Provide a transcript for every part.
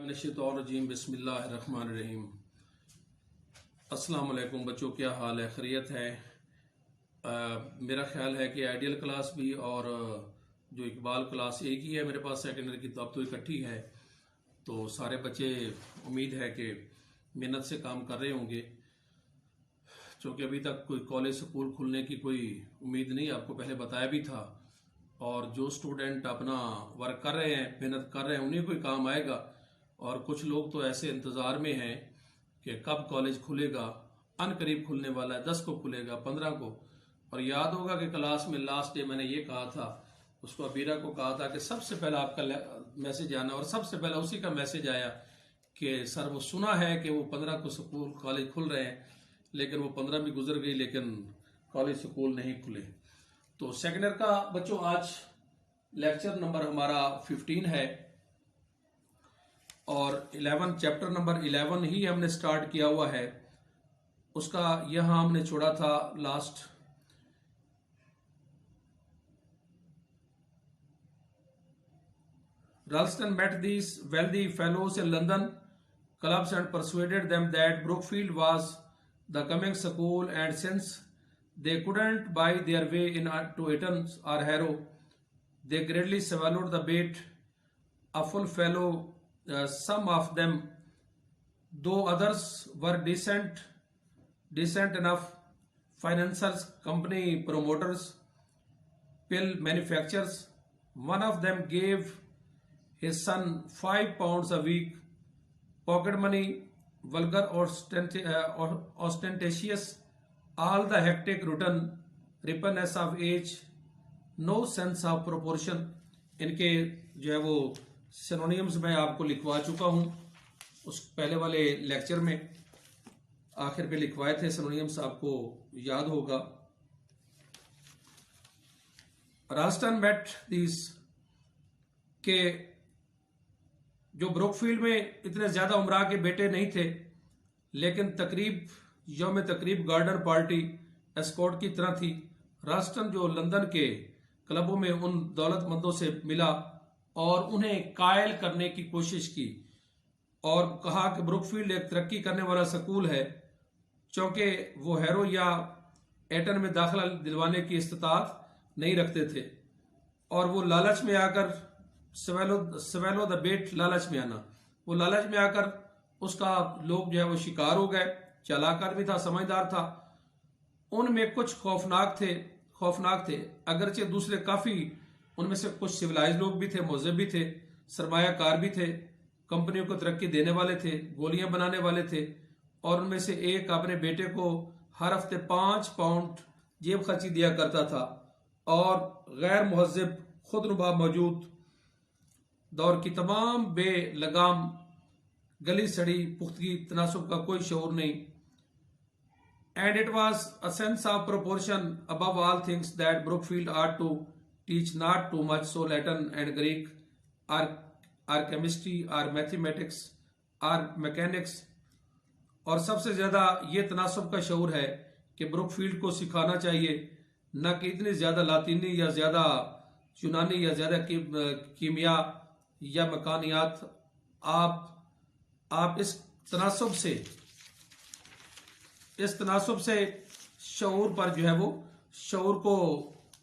बिस्मिल्लाहिर्रहमानिर्रहीम बिस्मिल्लाहिर्रहमानिर्रहीम। अस्सलाम वालेकुम बच्चों, क्या हाल है? खैरियत है? मेरा ख्याल है कि आइडियल क्लास भी और जो इकबाल क्लास एक ही है मेरे पास सेकेंडरी की, तो अब तो इकट्ठी है। तो सारे बच्चे उम्मीद है कि मेहनत से काम कर रहे होंगे, क्योंकि अभी तक कोई कॉलेज स्कूल खुलने की कोई उम्मीद नहीं, आपको पहले बताया भी था। और जो स्टूडेंट अपना वर्क कर रहे हैं, मेहनत कर रहे हैं, उन्हीं को ही काम आएगा। और कुछ लोग तो ऐसे इंतज़ार में हैं कि कब कॉलेज खुलेगा। अनकरीब खुलने वाला है, 10 को खुलेगा, 15 को। और याद होगा कि क्लास में लास्ट डे मैंने ये कहा था, उसको अबीरा को कहा था कि सबसे पहला आपका मैसेज आना, और सबसे पहला उसी का मैसेज आया कि सर वो सुना है कि वो 15 को स्कूल कॉलेज खुल रहे हैं, लेकिन वो 15 भी गुजर गई, लेकिन कॉलेज स्कूल नहीं खुले। तो सेकेंड ईयर का बच्चों आज लेक्चर नंबर हमारा 15 है और 11 चैप्टर नंबर 11 ही हमने स्टार्ट किया हुआ है। उसका यहां हमने छोड़ा था last Ralston met these wealthy fellows in London clubs and persuaded them that Brookfield was the coming school, and since they couldn't buy their way to Eton or Harrow, they greatly swallowed the bait. A full fellow, some of them, though others were decent enough financiers, company promoters, pill manufacturers. One of them gave his son £5 a week, pocket money, vulgar ostentatious, all the hectic routine, ripeness of age, no sense of proportion. इनके जो है वो synonyms मैं आपको लिखवा चुका हूं उस पहले वाले लेक्चर में, आखिर पे लिखवाए थे सिनोनिम्स, आपको याद होगा। राल्स्टन मेट दिस के जो ब्रुकफील्ड में इतने ज्यादा उमरा के बेटे नहीं थे, लेकिन यौम तकरीब गार्डन पार्टी एस्कॉर्ट की तरह थी। राल्स्टन जो लंदन के क्लबों में उन दौलतमंदों से मिला और उन्हें कायल करने की कोशिश की और कहा कि ब्रुकफील्ड एक तरक्की करने वाला स्कूल है, क्योंकि वो हैरो या एटन में दाखिला दिलवाने की इस्तात नहीं रखते थे। और वो लालच में आकर स्वेलो द बेट, लालच में आना, वो लालच में आकर उसका लोग जो है वो शिकार हो गए। चालाक आदमी था, समझदार था। उनमें कुछ खौफनाक थे, अगरचे दूसरे काफी, उनमें से कुछ सिविलाइज लोग भी थे, मुहज़्ज़ब भी थे, सरमायाकार भी थे, कंपनियों को तरक्की देने वाले थे, गोलियां बनाने वाले थे। और उनमें से एक अपने बेटे को हर हफ्ते £5 जेब खर्ची दिया करता था। और गैर मुहज़्ज़ब खुदनुमा मौजूद दौर की तमाम बेलगाम गली सड़ी पुख्तगी तनासुब का कोई शऊर नहीं। And it was a sense of proportion above all things that Brookfield are to teach not too much so Latin and Greek or chemistry or mathematics or mechanics. और सबसे ज्यादा ये तनासुब का शऊर है कि ब्रुकफील्ड को सिखाना चाहिए न कि इतनी ज्यादा लातीनी या ज्यादा यूनानी या ज्यादा कीमिया या मकानियात। आप इस तनासुब से शऊर पर जो है वो शऊर को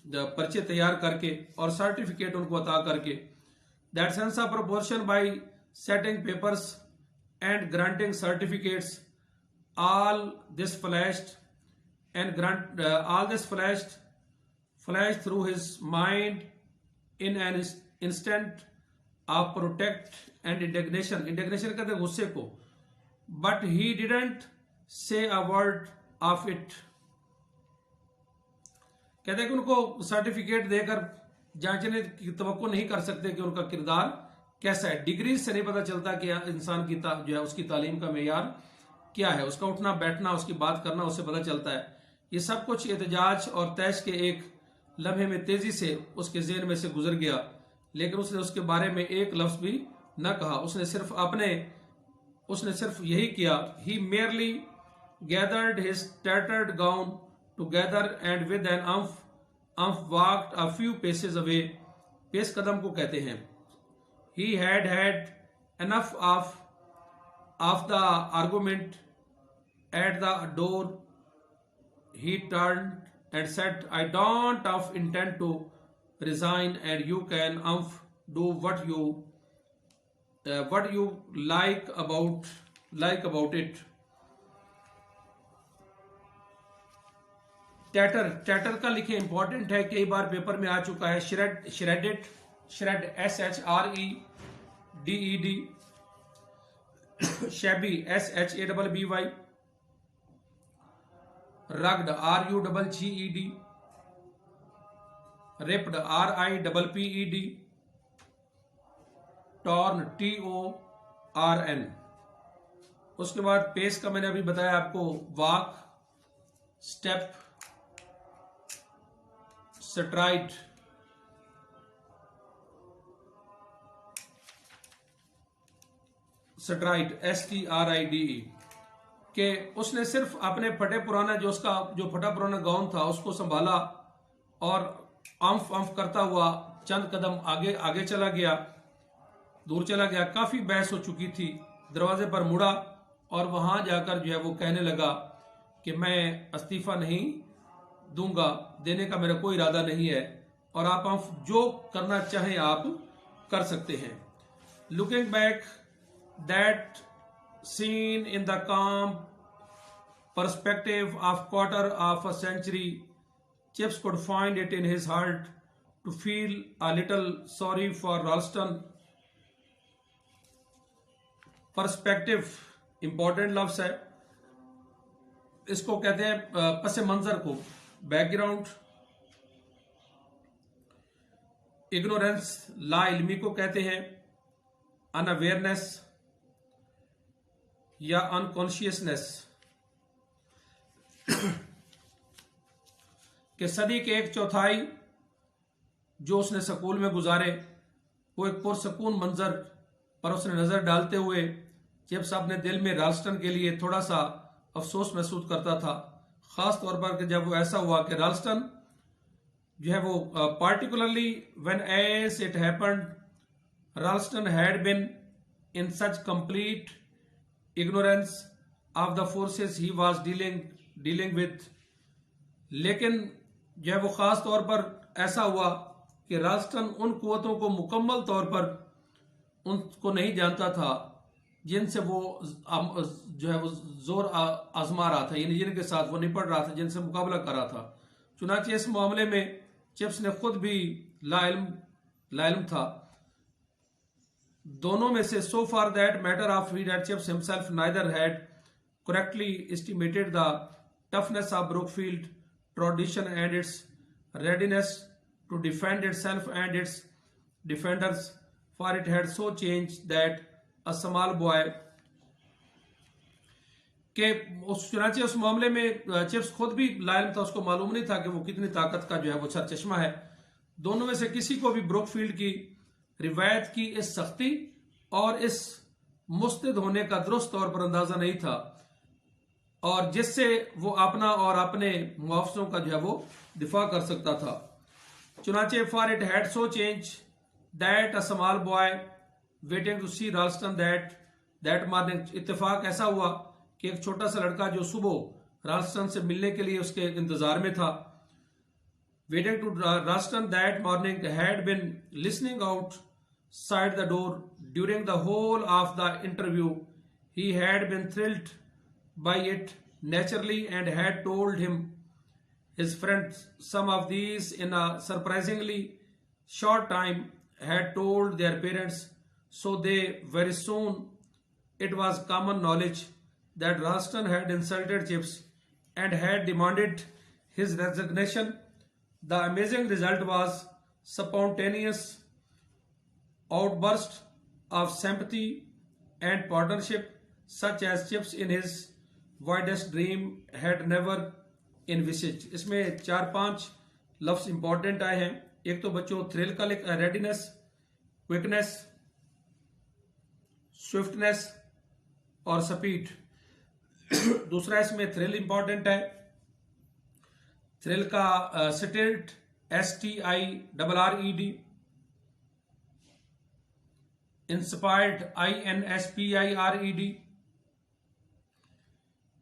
पर्चे तैयार करके और सर्टिफिकेट उनको अता करके, that sense of proportion bye setting papers and granting certificates, all this flashed through his mind in an instant of protest and indignation कहते हैं गुस्से को, but he didn't say a word of it। कहते हैं कि उनको certificate देकर जांचने की तवक्को नहीं कर सकते कि उनका किरदार कैसा है। डिग्री से नहीं पता चलता कि इंसान की जो है उसकी तालीम का मेयार क्या है, उसका उठना बैठना, उसकी बात करना, उससे पता चलता है। ये सब कुछ एहतजाज और तैश के एक लम्हे में तेजी से उसके ज़हन में से गुजर गया, लेकिन उसने उसके बारे में एक लफ्ज भी न कहा। उसने सिर्फ यही किया, ही merely gathered his tattered gown together and with an umph walked a few paces away। पेश कदम को कहते हैं। He had Enough of the argument. At the door, he turned and said, I don't of intend to resign, and you can do what you like about it. टैटर का लिखे important है, कई बार paper में आ चुका है। Shred SHREDED, shabby SHABBY, rugged RUGGED, ripped RIPPED, torn TORN। उसके बाद पेस का मैंने अभी बताया आपको, वॉक, स्टेप, स्ट्राइड। STRIDE के उसने सिर्फ अपने फटे पुराना जो फटा पुराना गाउन था उसको संभाला और अंफ करता हुआ चंद कदम आगे चला गया, दूर चला गया। काफी बहस हो चुकी थी। दरवाजे पर मुड़ा और वहां जाकर जो है वो कहने लगा कि मैं इस्तीफा नहीं दूंगा, देने का मेरा कोई इरादा नहीं है, और आप जो करना चाहें आप कर सकते हैं। Looking back that seen in the calm perspective of quarter of a century, Chips could find it in his heart to feel a little sorry for Ralston. Perspective important लफ्ज है, इसको कहते हैं पस मंजर को, बैकग्राउंड। इग्नोरेंस ला इल्मी को कहते हैं, अनअवेयरनेस या अनकॉन्शियसनेस। कि सदी के 1/4 जो उसने स्कूल में गुजारे वो एक पुरसकून मंजर पर उसने नजर डालते हुए चिप्स अपने दिल में राल्स्टन के लिए थोड़ा सा अफसोस महसूस करता था। खास तौर पर कि जब वो ऐसा हुआ कि राल्स्टन जो है वो particularly when as it happened Ralston had been in such complete ignorance of the forces he was dealing with. लेकिन जो है वो खास तौर पर ऐसा हुआ कि राल्स्टन उन कुव्वतों को मुकम्मल तौर पर उनको नहीं जानता था जिनसे वो जो है वो जोर आजमा रहा था, यानी जिनके साथ वो निपट रहा था, जिनसे मुकाबला कर रहा था। चुनांचे इस मामले में चिप्स ने खुद भी लाइल्म था। दोनों में से so far that matter of that Chips himself neither had correctly estimated the toughness of Brookfield tradition and its readiness to defend itself and its defenders, for it had so changed that a small boy के चुनांचे उस मामले में chips खुद भी लाइल था, उसको मालूम नहीं था कि वो कितनी ताकत का जो है वो सरचश्मा है। दोनों में से किसी को भी ब्रुकफील्ड की रिवायत की इस सख्ती और इस मुस्तैद होने का दुरुस्त तौर पर अंदाजा नहीं था, और जिससे वो अपना और अपने मुआवजों का जो है वो दिफा कर सकता था। चुनांचे for it had so change that a small boy waiting to see Ralston that morning, इत्तेफाक ऐसा हुआ कि एक छोटा सा लड़का जो सुबह राल्स्टन से मिलने के लिए उसके इंतजार में था, waiting to Ralston that morning, had been listening outside the door during the whole of the interview. He had been thrilled by it naturally and had told his friends. Some of these in a surprisingly short time had told their parents, so they very soon it was common knowledge that Ralston had insulted Chips and had demanded his resignation. The amazing result was spontaneous outburst of sympathy and partnership such as Chips in his wildest dream had never envisaged. इसमें 4-5 लफ्ज important आए हैं। एक तो बच्चों thrill का readiness, quickness, swiftness और speed. दूसरा इसमें थ्रिल इंपॉर्टेंट है। थ्रिल का STIRRED, inspired INSPIRED,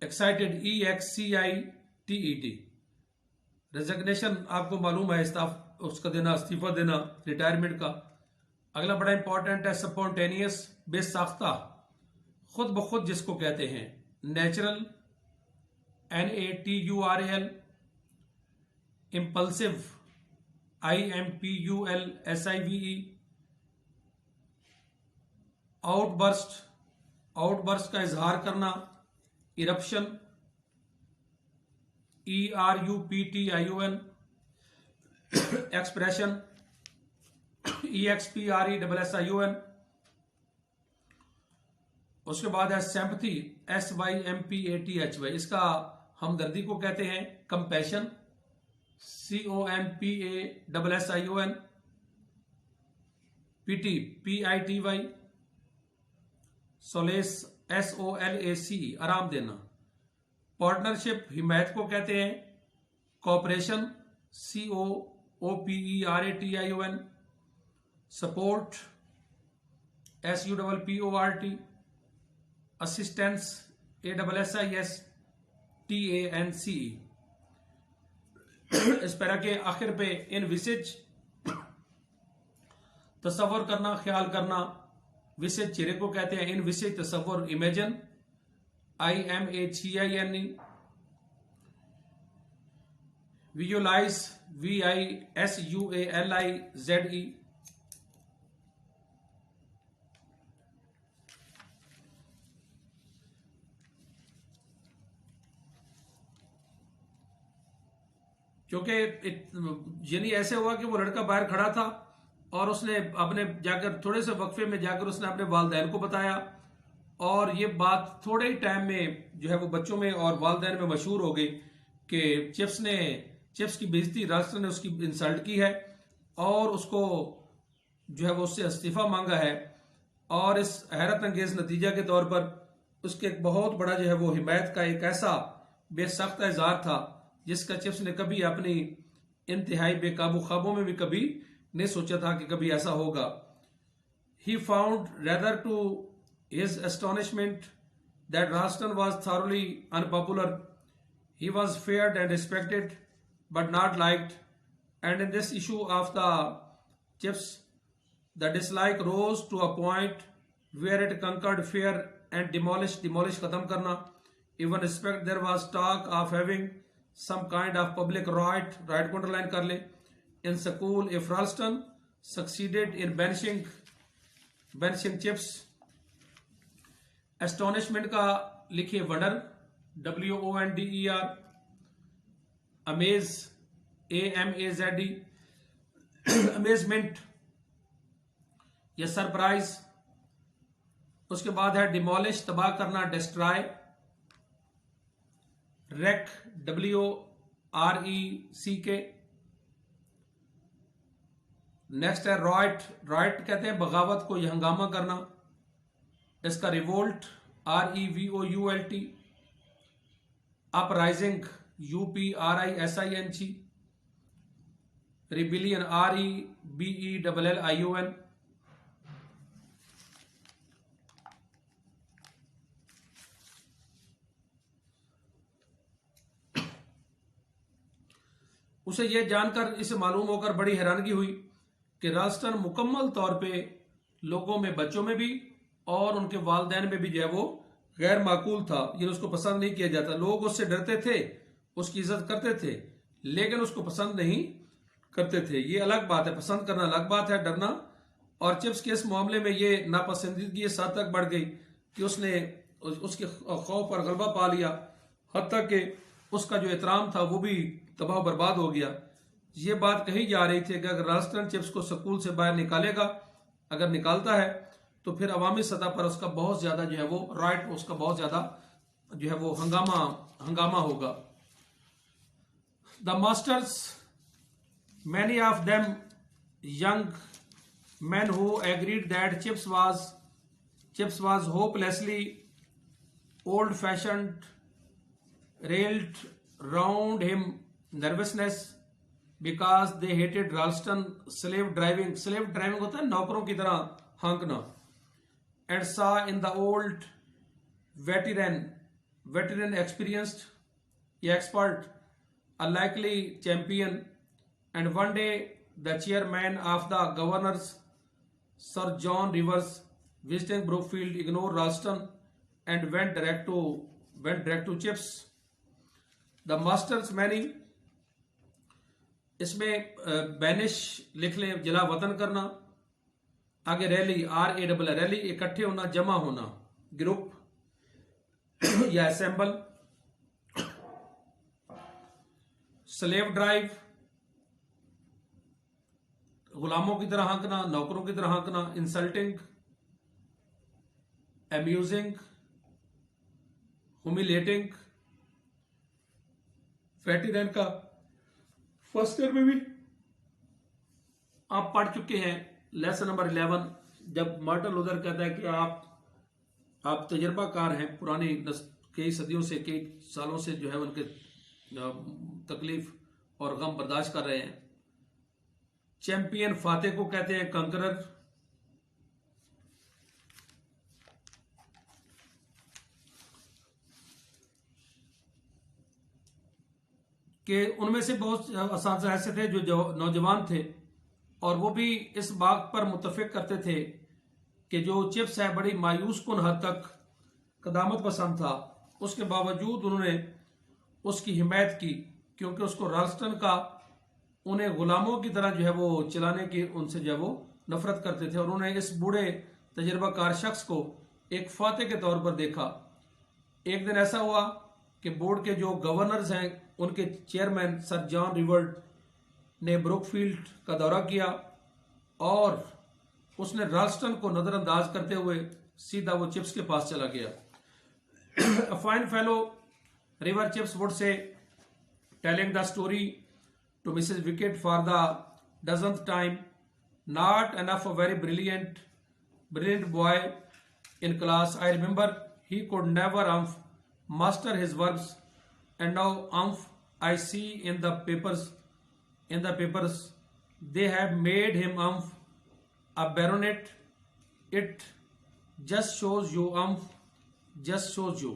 excited EXCITED। Resignation आपको मालूम है, उसका देना, इस्तीफा देना, रिटायरमेंट का। अगला बड़ा इंपॉर्टेंट है स्पॉन्टेनियस, बेसाख्ता, खुद ब खुद जिसको कहते हैं। Natural NATURAL, impulsive IMPULSIVE, outburst का इजहार करना, इरप्शन ERUPTION, एक्सप्रेशन EXPRESSION। उसके बाद है सिंपैथी SYMPATHY, इसका हमदर्दी को कहते हैं। Compassion COMPASSION, PITY PITY, solace SOLACE, आराम देना। पार्टनरशिप हिमायत को कहते हैं। Cooperation COOPERATION, support SUPPORT, assistance ASSISTANCE। इस पैरा के आखिर पे इनविसिज, तसव्वुर करना, ख्याल करना। विसिज चेहरे को कहते हैं। इनविसिज तसव्वुर, इमेजिन IMAGINE, विजुअलाइज VISUALIZE। क्योंकि यानी ऐसे हुआ कि वो लड़का बाहर खड़ा था और उसने अपने जाकर थोड़े से वक्फे में जाकर उसने अपने वालिदैन को बताया, और ये बात थोड़े ही टाइम में जो है वो बच्चों में और वालिदैन में मशहूर हो गई कि चिप्स की बेइज्जती, राष्ट्र ने उसकी इंसल्ट की है और उसको जो है वो उससे इस्तीफा मांगा है। और इस हैरत अंगेज नतीजा के तौर पर उसके एक बहुत बड़ा जो है वो हिमायत का एक ऐसा बेसख्त इजहार था जिसका चिप्स ने कभी अपनी इंतहाई बेकाबू ख्वाबों में भी कभी नहीं सोचा था कि कभी ऐसा होगा। He found, rather to his astonishment, that Ralston was thoroughly unpopular. He was feared and respected, but not liked. And in this issue of the chips, the dislike rose to a point where it conquered fear and demolish khatam karna. Even respect, there was talk of having some kind of public riot को underline कर ले। In school, if Ralston succeeded in banishing chips, astonishment का लिखिए wonder, WONDER, amaze, AMAZE, amazement या surprise. उसके बाद है demolish, तबाह करना, डिस्ट्रॉय। Wreck, WRECK। नेक्स्ट है रॉयट कहते हैं बगावत को, यह हंगामा करना। इसका revolt, REVOULT। Uprising, UPRISING। Rebellion, REBELLION। उसे यह जानकर, इसे मालूम होकर बड़ी हैरानगी हुई कि राल्स्टन मुकम्मल तौर पे लोगों में, बच्चों में भी और उनके वालिदैन में भी जो है वो गैर माकूल था। ये उसको पसंद नहीं किया जाता। लोग उससे डरते थे, उसकी इज्जत करते थे, लेकिन उसको पसंद नहीं करते थे। ये अलग बात है, पसंद करना अलग बात है, डरना। और चिप्स के इस मामले में ये नापसंदीदगी इस हद तक बढ़ गई कि उसने उसके खौफ पर गलबा पा लिया, हत्ता कि उसका जो एहतराम था वो भी तबाह बर्बाद हो गया। ये बात कही जा रही थी कि अगर राल्स्टन चिप्स को स्कूल से बाहर निकालेगा, अगर निकालता है तो फिर अवामी सतह पर उसका बहुत ज्यादा जो है वो राइट, उसका बहुत ज्यादा जो है वो हंगामा होगा। The masters, many of them young men who agreed that Chips was hopelessly old-fashioned, railed round him nervousness because they hated Ralston slave driving होता है नौकरों की तरह हाँकना। and saw in the old veteran experienced expert a likely champion. And one day the chairman of the governors, Sir John Rivers, visiting Brookfield, ignored Ralston and went direct to Chips. The master's many, इसमें banish लिख लें, जला वतन करना, आगे rally RALL rally, इकट्ठे होना, जमा होना, ग्रुप या असेंबल, स्लेव ड्राइव, गुलामों की तरह हाँकना, नौकरों की तरह हाँकना, इंसल्टिंग, अम्यूजिंग, ह्यूमिलेटिंग। वेटेरन का फर्स्ट ईयर में भी आप पढ़ चुके हैं, लेसन नंबर 11, जब मार्टिन लूथर कहता है कि आप तजर्बाकार हैं, पुरानी कई सदियों से, कई सालों से जो है उनके तकलीफ और गम बर्दाश्त कर रहे हैं। चैंपियन फातेह को कहते हैं कंकरर। कि उनमें से बहुत असातिज़ा ऐसे थे जो नौजवान थे और वो भी इस बात पर मुत्तफिक करते थे कि जो चिप्स है बड़ी मायूस कुन हद तक कदामत पसंद था, उसके बावजूद उन्होंने उसकी हिमायत की, क्योंकि उसको राल्स्टन का उन्हें गुलामों की तरह जो है वो चलाने की उनसे जो है वो नफरत करते थे। और उन्होंने इस बूढ़े तजर्बाकार शख्स को एक फातेह के तौर पर देखा। एक दिन ऐसा हुआ कि बोर्ड के जो गवर्नर्स हैं, उनके चेयरमैन सर जॉन रिवर्ड ने ब्रुकफील्ड का दौरा किया और उसने राल्स्टन को नजरअंदाज करते हुए सीधा वो चिप्स के पास चला गया। A fine fellow, River Chips would say, telling the story to Mrs. Wickett for the dozenth time. Not enough a very brilliant boy in class. I remember he could never master his verbs, and now I see in the papers they have made him a baronet. It just shows you just shows you.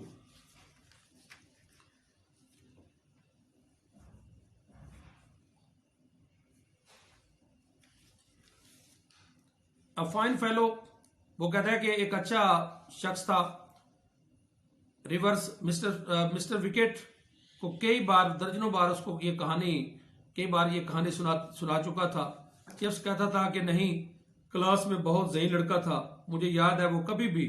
A fine fellow, वो कहता है कि एक अच्छा शख्स था। Reverse mister wicket को कई बार, दर्जनों बार उसको ये कहानी सुना चुका था। चिप्स कहता था कि नहीं, क्लास में बहुत ज़ही लड़का था, मुझे याद है वो कभी भी,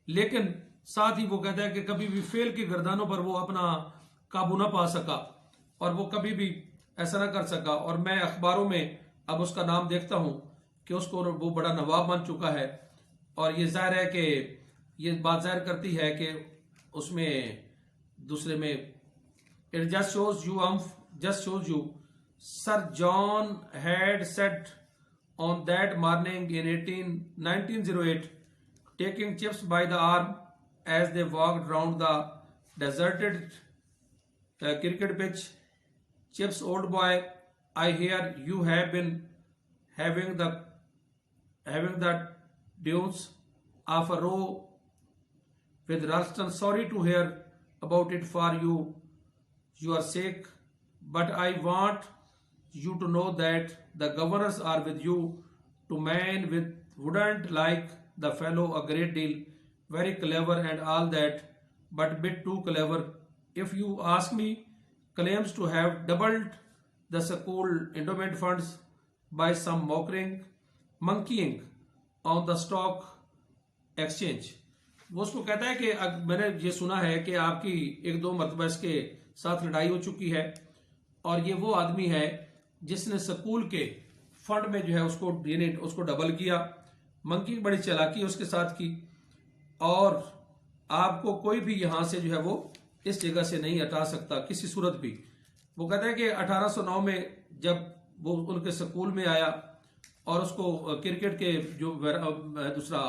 लेकिन साथ ही वो कहता है कि कभी भी फेल की गर्दानों पर वो अपना काबू ना पा सका और वो कभी भी ऐसा ना कर सका। और मैं अखबारों में अब उसका नाम देखता हूं कि उसको वो बड़ा नवाब बन चुका है। और ये जाहिर है कि ये बात जाहिर करती है कि उसमें दूसरे में it just shows you sir John had said on that morning in 1908 taking Chips by the arm as they walked round the deserted cricket pitch. Chips, old boy, I hear you have been having the dunes of a row with Ralston. Sorry to hear about it for your sake, but I want you to know that the governors are with you. To man wouldn't like the fellow a great deal, very clever and all that, but bit too clever. If you ask me, claims to have doubled the school endowment funds by some monkeying on the stock exchange. वो उसको कहता है कि मैंने ये सुना है कि आपकी एक दो मरतबा इसके साथ लड़ाई हो चुकी है और ये वो आदमी है जिसने स्कूल के फंड में जो है उसको डबल किया। मंकी बड़ी चालाकी उसके साथ की और आपको कोई भी यहां से जो है वो इस जगह से नहीं हटा सकता किसी सूरत भी। वो कहता है कि 1809 में जब वो उनके स्कूल में आया और उसको क्रिकेट के जो दूसरा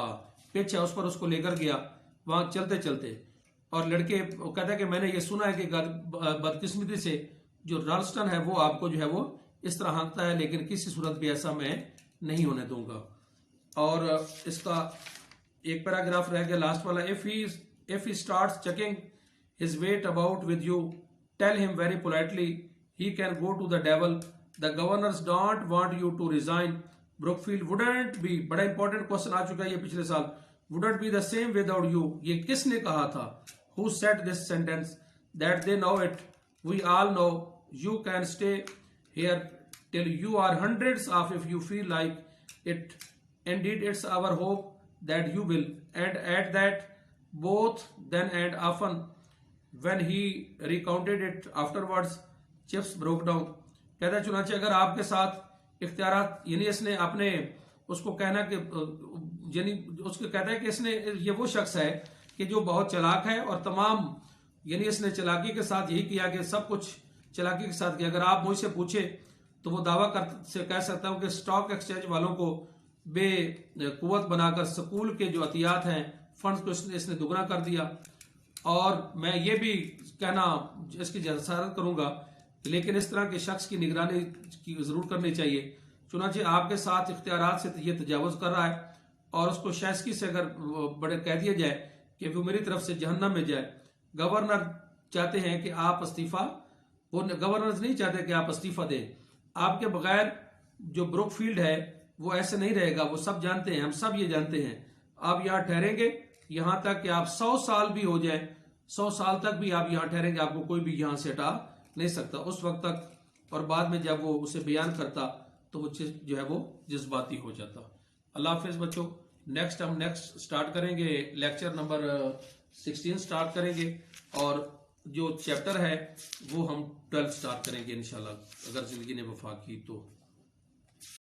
पिच है उस पर उसको लेकर गया, वहां चलते चलते, और लड़के कहता है कि मैंने ये सुना है कि बदकिस्मती से जो राल्स्टन है वो आपको जो है वो इस तरह हाँकता है, लेकिन किसी सूरत भी ऐसा मैं नहीं होने दूंगा। और इसका एक पैराग्राफ रह गया लास्ट वाला, if he starts checking his weight about with you tell him very politely he can go to the devil, the governors don't want you to resign, Brookfield wouldn't be, बड़ा important question आ चुका है ये पिछले साल, wouldn't be the same without you, ये किसने कहा था, who said this sentence, that they know it, we all know, you can stay here till you are hundreds of if you feel like it, indeed it's our hope that you will, and at that both then and often when he recounted it afterwards chips broke down। कहता है चुनाचे अगर आपके साथ इख्तियारात, यानी इसने अपने उसको कहना कि यानी उसको कहता है कि इसने ये वो शख्स है कि जो बहुत चालाक है और तमाम, यानी इसने चालाकी के साथ यही किया कि सब कुछ चालाकी के साथ किया। अगर आप मुझसे पूछे तो वो दावा से कह सकता हूं कि स्टॉक एक्सचेंज वालों को बेकुवत बनाकर स्कूल के जो अतियात हैं फंड्स को इसने दुगना कर दिया। और मैं ये भी कहना इसकी जसारत करूंगा, लेकिन इस तरह के शख्स की निगरानी की जरूर करनी चाहिए। चुनांचे आपके साथ इख्तियारात से ये तजावुज कर रहा है और उसको शायस्की से अगर बड़े कह दिया जाए कि वो मेरी तरफ से जहन्नम में जाए। गवर्नर चाहते हैं कि आप इस्तीफा, वो गवर्नर नहीं चाहते कि आप इस्तीफा दें। आपके बगैर जो ब्रुकफील्ड है वो ऐसे नहीं रहेगा, वो सब जानते हैं, हम सब ये जानते हैं। आप यहाँ ठहरेंगे यहां तक कि आप 100 साल भी हो जाए, 100 साल तक भी आप यहाँ ठहरेंगे, आपको कोई भी यहां से हटा नहीं सकता उस वक्त तक। और बाद में जब वो उसे बयान करता तो वो जो है वो जज्बाती हो जाता। अल्लाह हाफिज बच्चों, हम स्टार्ट करेंगे, लेक्चर नंबर 16 स्टार्ट करेंगे और जो चैप्टर है वो हम 12 स्टार्ट करेंगे इंशाल्लाह, अगर जिंदगी ने वफा की तो।